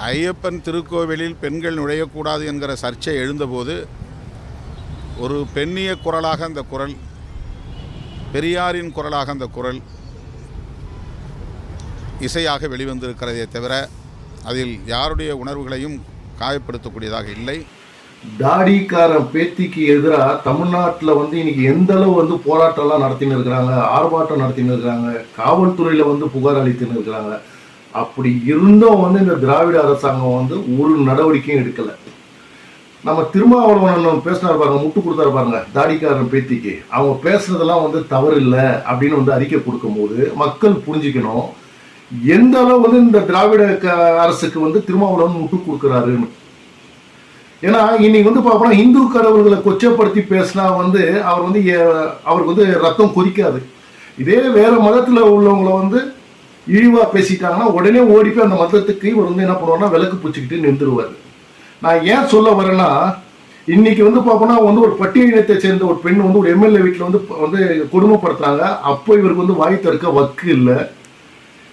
ஐயப்பன் திருக்கோவிலில் பெண்கள் நுழையக்கூடாது என்கிற சர்ச்சை எழுந்தபோது ஒரு பெண்ணிய குரலாக அந்த குரல், பெரியாரின் குரலாக அந்த குரல் இசையாக வெளிவந்திருக்கிறதே தவிர அதில் யாருடைய உணர்வுகளையும் காயப்படுத்தக்கூடியதாக இல்லை. தாடிக்காரன் பேத்திக்கு எதிராக தமிழ்நாட்டில் இன்னைக்கு எந்த அளவு போராட்டம்லாம் நடத்தின்னு இருக்கிறாங்க, ஆர்ப்பாட்டம் நடத்தின்னு இருக்கிறாங்க, காவல்துறையில் புகார் அளித்துன்னு இருக்கிறாங்க. அப்படி இருந்தும் இந்த திராவிட அரசாங்கம் ஒரு நடவடிக்கையும் எடுக்கலை. நம்ம திருமாவளவன் பேசினார் பாருங்க, முட்டு கொடுத்தாரு பாருங்க தாடிக்காரன் பேத்திக்கு. அவங்க பேசுறதெல்லாம் தவறு இல்லை அப்படின்னு அறிக்கை கொடுக்கும் போது மக்கள் புரிஞ்சுக்கணும் எந்த அளவு இந்த திராவிட அரசுக்கு திருமாவளவன் முட்டு கொடுக்குறாருன்னு. ஏன்னா இன்னைக்கு பார்ப்போம்னா இந்து கடவுள்களை கொச்சப்படுத்தி பேசினா அவருக்கு ரத்தம் கொதிக்காது. இதே வேற மதத்துல உள்ளவங்களை இழிவா பேசிட்டாங்கன்னா உடனே ஓடி போய் அந்த மதத்துக்கு இவர் என்ன பண்ணுவார்னா விளக்கு பூச்சிக்கிட்டு நின்றுடுவார். நான் ஏன் சொல்ல வரேன்னா, இன்னைக்கு பார்ப்போம்னா ஒரு பட்டியலினத்தை சேர்ந்த ஒரு பெண் ஒரு எம்எல்ஏ வீட்டில் கொடுமைப்படுத்துறாங்க. அப்போ இவருக்கு வாய் தடுக்க வக்கு இல்லை.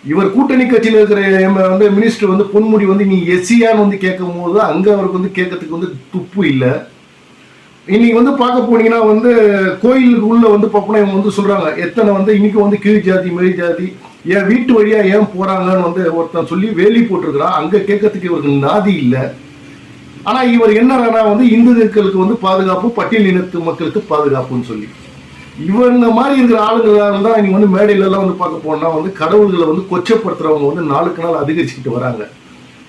இவர் கூட்டணி கட்சியில் இருக்கிற மினிஸ்டர் பொன்முடி நீ எஸ்சியான்னு கேட்கும் போது அங்க அவருக்கு கேட்கறதுக்கு துப்பு இல்லை. இன்னைக்கு பார்க்க போனீங்கன்னா கோயிலுக்கு உள்ள பார்ப்போம்னா இவங்க சொல்றாங்க எத்தனை இன்னைக்கு கீழ் ஜாதி மேல் ஜாதி என் வீட்டு வழியா ஏன் போறாங்கன்னு ஒருத்தன் சொல்லி வேலி போட்டிருக்கிறான். அங்க கேட்கறதுக்கு இவருக்கு நாதி இல்லை. ஆனா இவர் என்னன்னா இந்துக்களுக்கு பாதுகாப்பு, பட்டியல் இனத்து மக்களுக்கு பாதுகாப்புன்னு சொல்லி இவங்க மாதிரி இருக்கிற ஆளுங்களால தான் இன்னைக்கு மேடையில எல்லாம் பார்க்க போனா கடவுள்களை கொச்சப்படுத்துறவங்க நாளுக்கு நாள் அதிகரிச்சுக்கிட்டு வராங்க.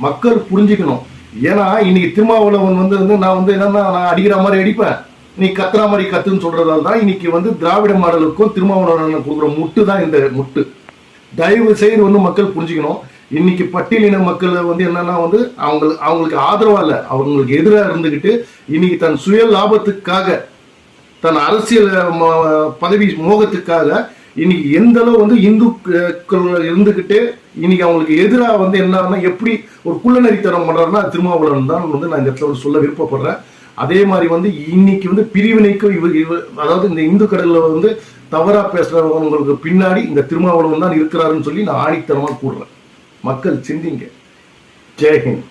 மக்கள் புரிஞ்சுக்கணும். ஏன்னா இன்னைக்கு திருமாவளவன் நான் என்னன்னா நான் அடிக்கிற மாதிரி அடிப்பேன், நீ கத்துற மாதிரி கத்துன்னு சொல்றதால தான் இன்னைக்கு திராவிட மாடலுக்கும் திருமாவளவன் கொடுக்குற முட்டு தான் இந்த முட்டு. தயவு செய்து மக்கள் புரிஞ்சுக்கணும். இன்னைக்கு பட்டியலின மக்கள் என்னன்னா அவங்களுக்கு ஆதரவா இல்ல, அவங்களுக்கு எதிராக இருந்துகிட்டு இன்னைக்கு தன் சுய லாபத்துக்காக, தன் அரசியல் பதவி மோகத்துக்காக இன்னைக்கு எந்த அளவு இந்துக்கள் இருந்துகிட்டு இன்னைக்கு அவங்களுக்கு எதிராக என்னன்னா எப்படி ஒரு குள்ளநரித்தனம் பண்றாருன்னா திருமாவளவன் தான் நான் இந்த இடத்துல சொல்ல விருப்பப்படுறேன். அதே மாதிரி இன்னைக்கு பிரிவினைக்கும் அதாவது இந்த இந்து கடல்ல தவறா பேசுறவங்களுக்கு பின்னாடி இந்த திருமாவளவன் தான் இருக்கிறாருன்னு சொல்லி நான் ஆணித்தனமா கூறுறேன். மக்கள் சிந்திங்க. ஜெய்ஹிந்த்.